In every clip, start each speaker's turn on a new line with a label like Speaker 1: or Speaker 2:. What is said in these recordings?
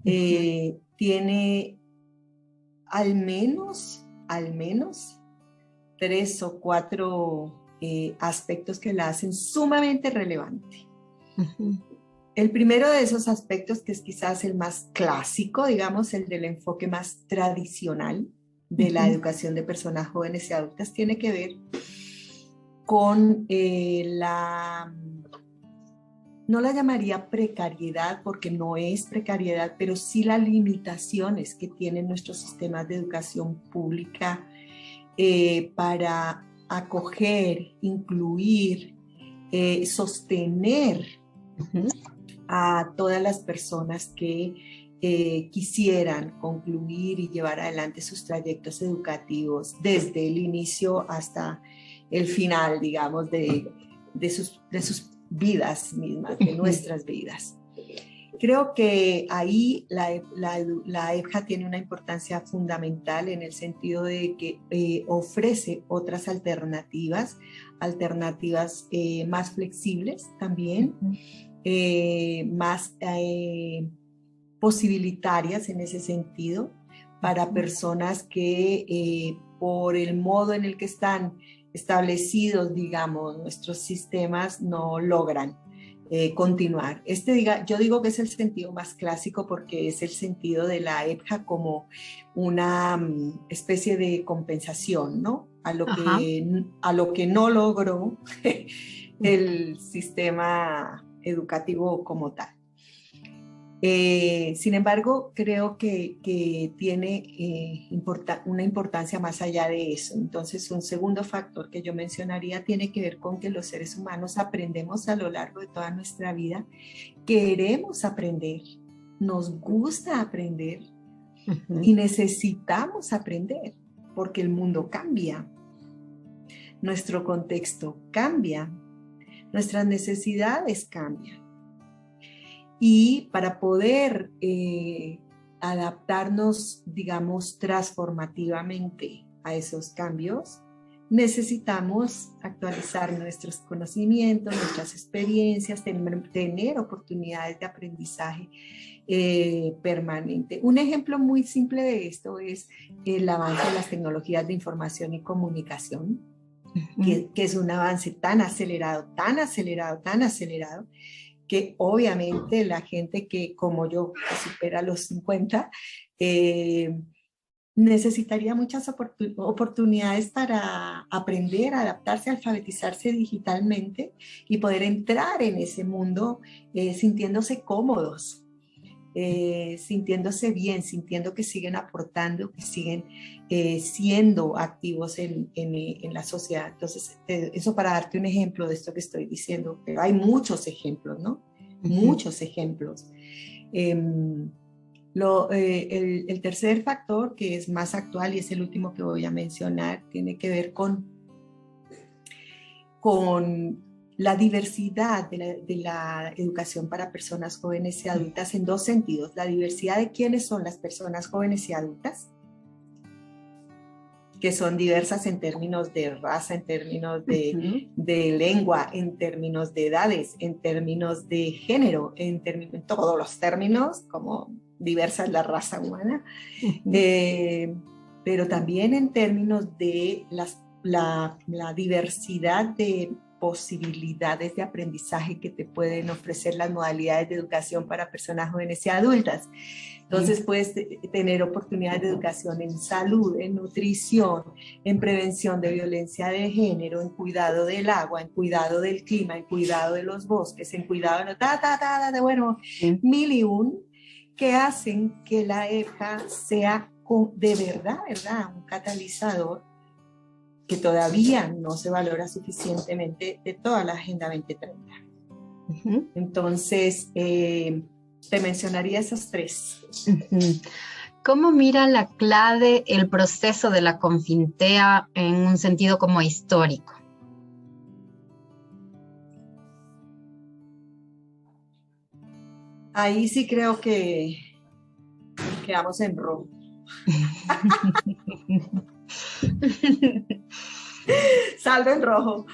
Speaker 1: tiene al menos 3 o 4 aspectos que la hacen sumamente relevante.
Speaker 2: Uh-huh.
Speaker 1: El primero de esos aspectos, que es quizás el más clásico, digamos, el del enfoque más tradicional de la educación de personas jóvenes y adultas, tiene que ver con no la llamaría precariedad, porque no es precariedad, pero sí las limitaciones que tienen nuestros sistemas de educación pública para acoger, incluir, sostener a todas las personas que quisieran concluir y llevar adelante sus trayectos educativos desde el inicio hasta el final, digamos, de sus vidas mismas, de nuestras vidas. Creo que ahí la EBJA tiene una importancia fundamental en el sentido de que ofrece otras alternativas más flexibles también, más posibilitarias en ese sentido para personas que por el modo en el que están establecidos, digamos, nuestros sistemas no logran continuar. Yo digo que es el sentido más clásico porque es el sentido de la EBJA como una especie de compensación, ¿no? A lo que no logró el sistema educativo como tal. Sin embargo, creo que tiene una importancia más allá de eso. Entonces, un segundo factor que yo mencionaría tiene que ver con que los seres humanos aprendemos a lo largo de toda nuestra vida, queremos aprender, nos gusta aprender y necesitamos aprender porque el mundo cambia, nuestro contexto cambia, nuestras necesidades cambian. Y para poder adaptarnos, digamos, transformativamente a esos cambios, necesitamos actualizar nuestros conocimientos, nuestras experiencias, tener oportunidades de aprendizaje permanente. Un ejemplo muy simple de esto es el avance de las tecnologías de información y comunicación, que es un avance tan acelerado, que obviamente la gente que, como yo, que supera los 50, necesitaría muchas oportunidades para aprender, adaptarse, alfabetizarse digitalmente y poder entrar en ese mundo sintiéndose cómodos, sintiéndose bien, sintiendo que siguen aportando, que siguen siendo activos en la sociedad. Entonces, eso para darte un ejemplo de esto que estoy diciendo, pero hay muchos ejemplos, ¿no? Muchos ejemplos. El tercer factor, que es más actual y es el último que voy a mencionar, tiene que ver con la diversidad de la educación para personas jóvenes y adultas en dos sentidos. La diversidad de quiénes son las personas jóvenes y adultas, que son diversas en términos de raza, en términos de lengua, en términos de edades, en términos de género, en todos los términos, como diversa es la raza humana, pero también en términos de la diversidad de posibilidades de aprendizaje que te pueden ofrecer las modalidades de educación para personas jóvenes y adultas. Entonces puedes tener oportunidades de educación en salud, en nutrición, en prevención de violencia de género, en cuidado del agua, en cuidado del clima, en cuidado de los bosques, en cuidado de mil y un, que hacen que la EBJA sea de verdad, un catalizador que todavía no se valora suficientemente de toda la Agenda 2030. Entonces, te mencionaría esos tres.
Speaker 2: ¿Cómo mira la CLADE el proceso de la Confintea en un sentido como histórico?
Speaker 1: Ahí sí creo que quedamos en rojo. Saldo en rojo.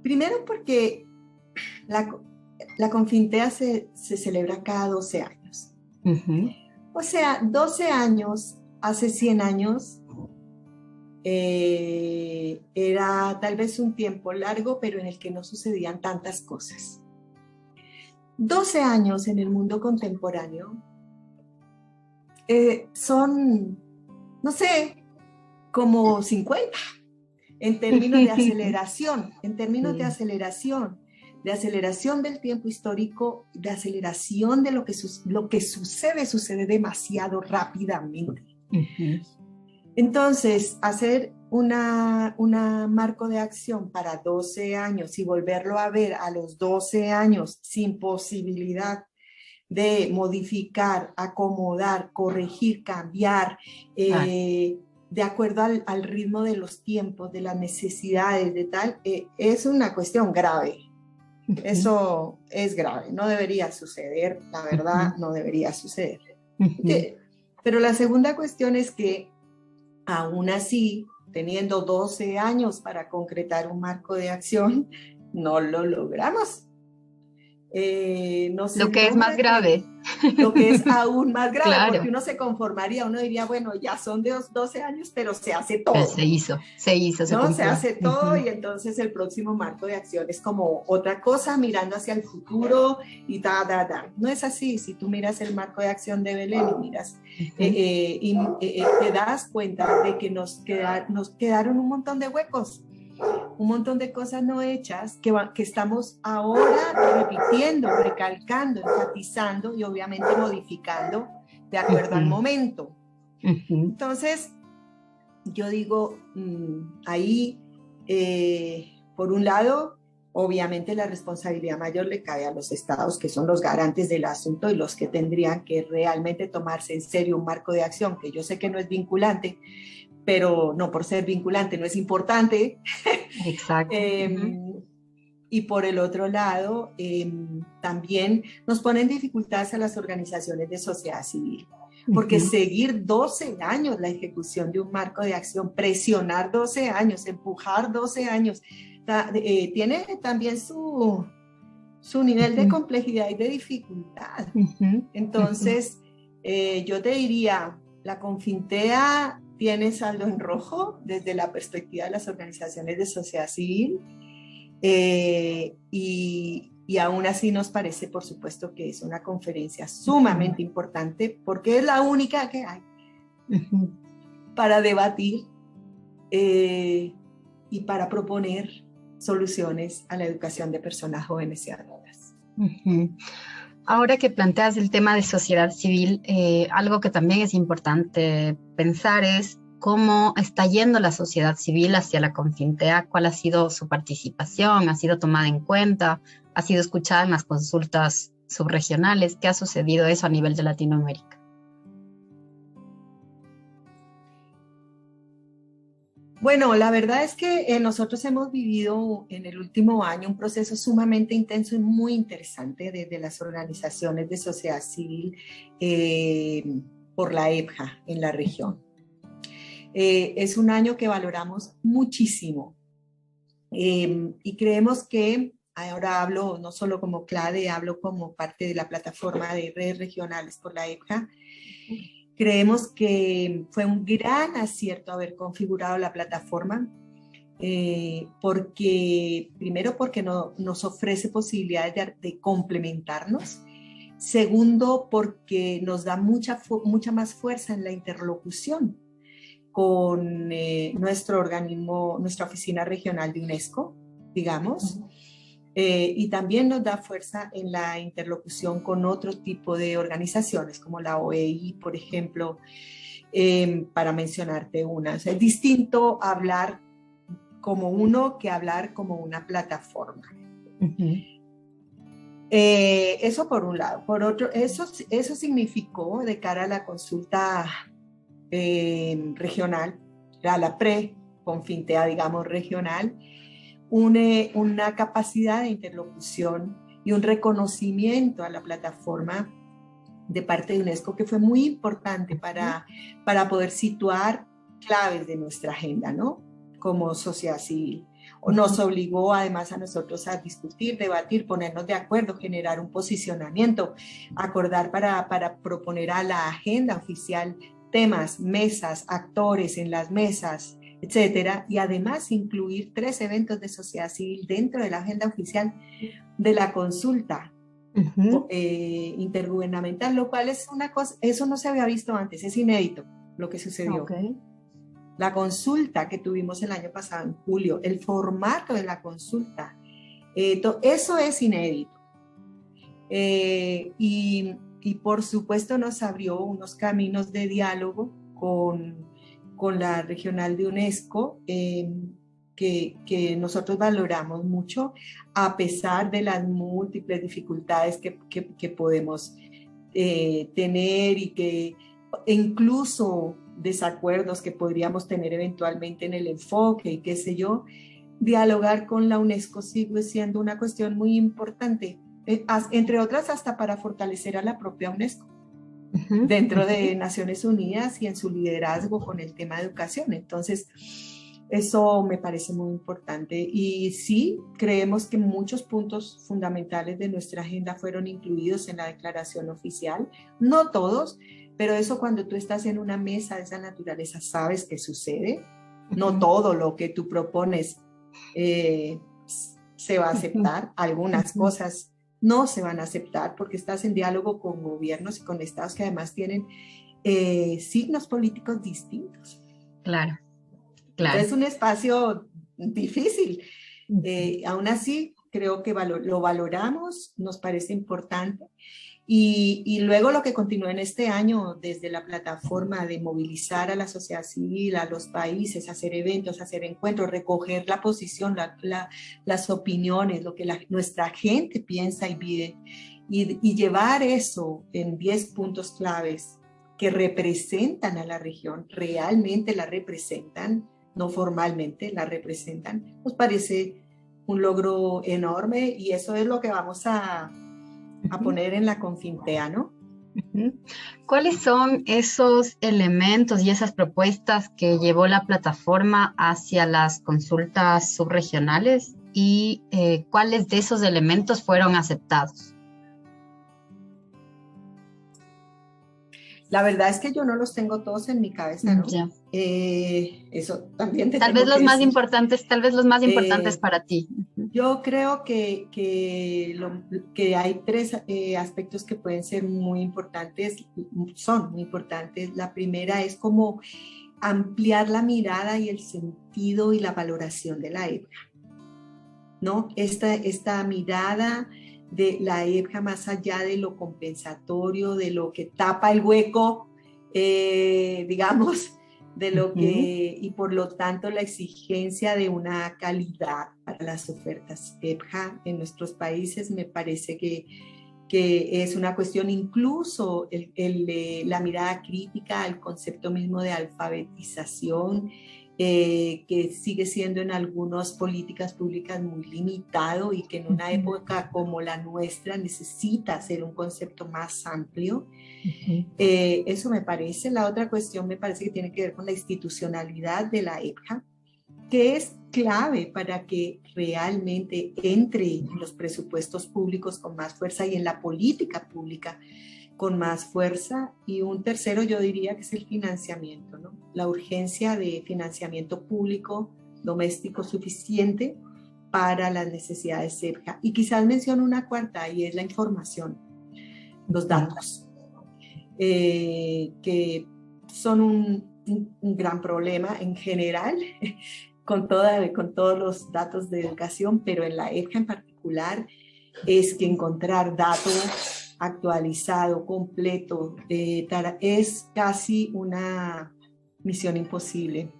Speaker 1: Primero porque la Confintea se celebra cada 12 años. O sea, 12 años, hace 100 años, era tal vez un tiempo largo, pero en el que no sucedían tantas cosas. 12 años en el mundo contemporáneo son, no sé, como 50 en términos de aceleración, de aceleración del tiempo histórico, de aceleración de lo que sucede demasiado rápidamente. Entonces, hacer una marco de acción para 12 años y volverlo a ver a los 12 años sin posibilidad de modificar, acomodar, corregir, cambiar, de acuerdo al ritmo de los tiempos, de las necesidades, de tal, es una cuestión grave. Eso es grave, no debería suceder, la verdad, no debería suceder. Pero la segunda cuestión es que, aún así, teniendo 12 años para concretar un marco de acción, no lo logramos. No
Speaker 2: lo que es más grave.
Speaker 1: Lo que es aún más grave,
Speaker 2: claro.
Speaker 1: Porque uno se conformaría, uno diría, bueno, ya son de 12 años, pero se hace todo. Pero
Speaker 2: se hizo.
Speaker 1: ¿No? Se hace todo y entonces el próximo marco de acción es como otra cosa, mirando hacia el futuro y No es así. Si tú miras el marco de acción de Belén y miras, te das cuenta de que nos quedaron un montón de huecos, un montón de cosas no hechas que estamos ahora repitiendo, recalcando, enfatizando y obviamente modificando de acuerdo al momento. Entonces, yo digo, ahí, por un lado, obviamente la responsabilidad mayor le cae a los estados, que son los garantes del asunto y los que tendrían que realmente tomarse en serio un marco de acción, que yo sé que no es vinculante, pero no por ser vinculante no es importante.
Speaker 2: Exacto.
Speaker 1: Y por el otro lado, también nos ponen dificultades a las organizaciones de sociedad civil, porque seguir 12 años la ejecución de un marco de acción, presionar 12 años, empujar 12 años, tiene también su nivel de complejidad y de dificultad. Entonces, yo te diría, la Confintea tiene saldo en rojo desde la perspectiva de las organizaciones de sociedad civil, y aún así nos parece, por supuesto, que es una conferencia sumamente importante porque es la única que hay para debatir y para proponer soluciones a la educación de personas jóvenes y adultas.
Speaker 2: Ahora que planteas el tema de sociedad civil, algo que también es importante pensar es cómo está yendo la sociedad civil hacia la Confintea, cuál ha sido su participación, ha sido tomada en cuenta, ha sido escuchada en las consultas subregionales, ¿qué ha sucedido eso a nivel de Latinoamérica?
Speaker 1: Bueno, la verdad es que nosotros hemos vivido en el último año un proceso sumamente intenso y muy interesante desde las organizaciones de sociedad civil por la EPJA en la región. Es un año que valoramos muchísimo y creemos que, ahora hablo no solo como CLADE, hablo como parte de la plataforma de redes regionales por la EPJA, creemos que fue un gran acierto haber configurado la plataforma, primero porque nos ofrece posibilidades de complementarnos, segundo porque nos da mucha más fuerza en la interlocución con nuestro organismo, nuestra oficina regional de UNESCO, digamos, y también nos da fuerza en la interlocución con otro tipo de organizaciones, como la OEI, por ejemplo, para mencionarte una. O sea, es distinto hablar como uno que hablar como una plataforma. Eso por un lado. Por otro, eso significó, de cara a la consulta regional, a la pre-Confintea, digamos, regional, una capacidad de interlocución y un reconocimiento a la plataforma de parte de UNESCO que fue muy importante para poder situar claves de nuestra agenda, ¿no? Como sociedad civil. Nos obligó además a nosotros a discutir, debatir, ponernos de acuerdo, generar un posicionamiento, acordar para proponer a la agenda oficial temas, mesas, actores en las mesas, etcétera, y además incluir 3 eventos de sociedad civil dentro de la agenda oficial de la consulta intergubernamental, lo cual es una cosa, eso no se había visto antes, es inédito lo que sucedió. La consulta que tuvimos el año pasado, en julio, el formato de la consulta, eso es inédito. Y por supuesto nos abrió unos caminos de diálogo con la regional de UNESCO, que nosotros valoramos mucho, a pesar de las múltiples dificultades que podemos tener y que incluso desacuerdos que podríamos tener eventualmente en el enfoque y qué sé yo, dialogar con la UNESCO sigue siendo una cuestión muy importante, entre otras hasta para fortalecer a la propia UNESCO dentro de Naciones Unidas y en su liderazgo con el tema de educación. Entonces, eso me parece muy importante. Y sí, creemos que muchos puntos fundamentales de nuestra agenda fueron incluidos en la declaración oficial, no todos, pero eso cuando tú estás en una mesa de esa naturaleza sabes que sucede. No todo lo que tú propones se va a aceptar. Algunas cosas no se van a aceptar porque estás en diálogo con gobiernos y con estados que además tienen signos políticos distintos.
Speaker 2: Claro.
Speaker 1: Es un espacio difícil. Aún así, creo que lo valoramos, nos parece importante. Y luego lo que continúa en este año desde la plataforma de movilizar a la sociedad civil, a los países, hacer eventos, hacer encuentros, recoger la posición, las opiniones, lo que nuestra gente piensa y vive, y llevar eso en 10 puntos claves que representan a la región, realmente la representan, no formalmente la representan, nos parece un logro enorme y eso es lo que vamos a poner en la Confintea, ¿no?
Speaker 2: ¿Cuáles son esos elementos y esas propuestas que llevó la plataforma hacia las consultas subregionales y cuáles de esos elementos fueron aceptados?
Speaker 1: La verdad es que yo no los tengo todos en mi cabeza, ¿no? Eso también te
Speaker 2: tal vez los más importantes, tal vez los más importantes para ti.
Speaker 1: Yo creo que hay 3 aspectos que pueden ser muy importantes, son muy importantes. La primera es como ampliar la mirada y el sentido y la valoración de la EPJA, ¿no? Esta mirada de la EPJA más allá de lo compensatorio, de lo que tapa el hueco, digamos, de lo que, y por lo tanto la exigencia de una calidad para las ofertas EPJA en nuestros países me parece que es una cuestión, incluso la mirada crítica al concepto mismo de alfabetización, que sigue siendo en algunas políticas públicas muy limitado y que en una época como la nuestra necesita ser un concepto más amplio. Eso me parece. La otra cuestión me parece que tiene que ver con la institucionalidad de la EPJA, que es clave para que realmente entre en los presupuestos públicos con más fuerza y en la política pública con más fuerza. Y un tercero yo diría que es el financiamiento, ¿no? La urgencia de financiamiento público doméstico suficiente para las necesidades EPJA. Y quizás menciono una cuarta y es la información, los datos, que son un gran problema en general con todos los datos de educación, pero en la EPJA en particular es que encontrar datos actualizado, completo, es casi una misión imposible.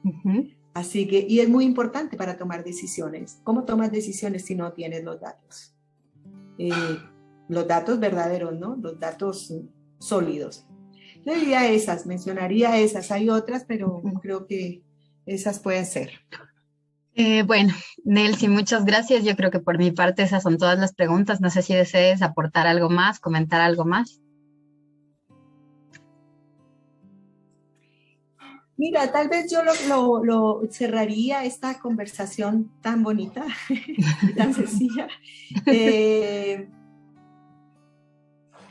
Speaker 1: Así que, y es muy importante para tomar decisiones. ¿Cómo tomas decisiones si no tienes los datos? Los datos verdaderos, ¿no? Los datos sólidos. Yo diría mencionaría esas. Hay otras, pero creo que esas pueden ser.
Speaker 2: Bueno, Nelcy, muchas gracias. Yo creo que por mi parte esas son todas las preguntas. No sé si desees aportar algo más, comentar algo más.
Speaker 1: Mira, tal vez yo lo cerraría esta conversación tan bonita y tan sencilla,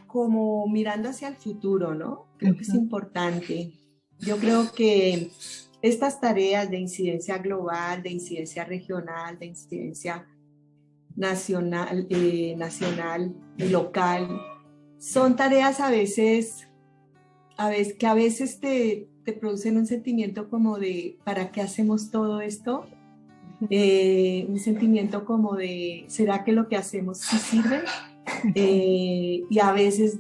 Speaker 1: como mirando hacia el futuro, ¿no? Creo que es importante. Yo creo que estas tareas de incidencia global, de incidencia regional, de incidencia nacional y local, son tareas que a veces te producen un sentimiento como de ¿para qué hacemos todo esto? Un sentimiento como de ¿será que lo que hacemos sí sirve? Y a veces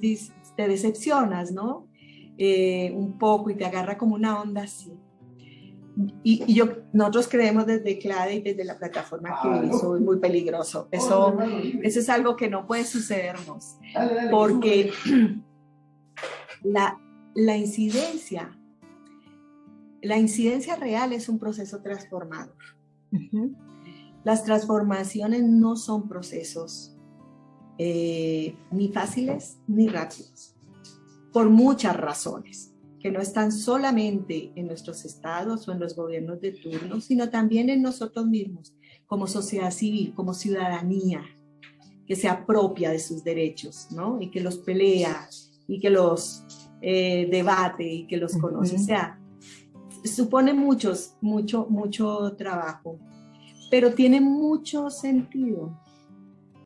Speaker 1: te decepcionas, ¿no? Un poco y te agarra como una onda así. Nosotros creemos desde CLADE y desde la plataforma que eso es muy peligroso. Eso es algo que no puede sucedernos, porque la incidencia real es un proceso transformador. Las transformaciones no son procesos ni fáciles ni rápidos, por muchas razones, que no están solamente en nuestros estados o en los gobiernos de turno, sino también en nosotros mismos, como sociedad civil, como ciudadanía, que se apropia de sus derechos, ¿no? Y que los pelea, y que los debate, y que los conoce. O sea, supone mucho trabajo, pero tiene mucho sentido.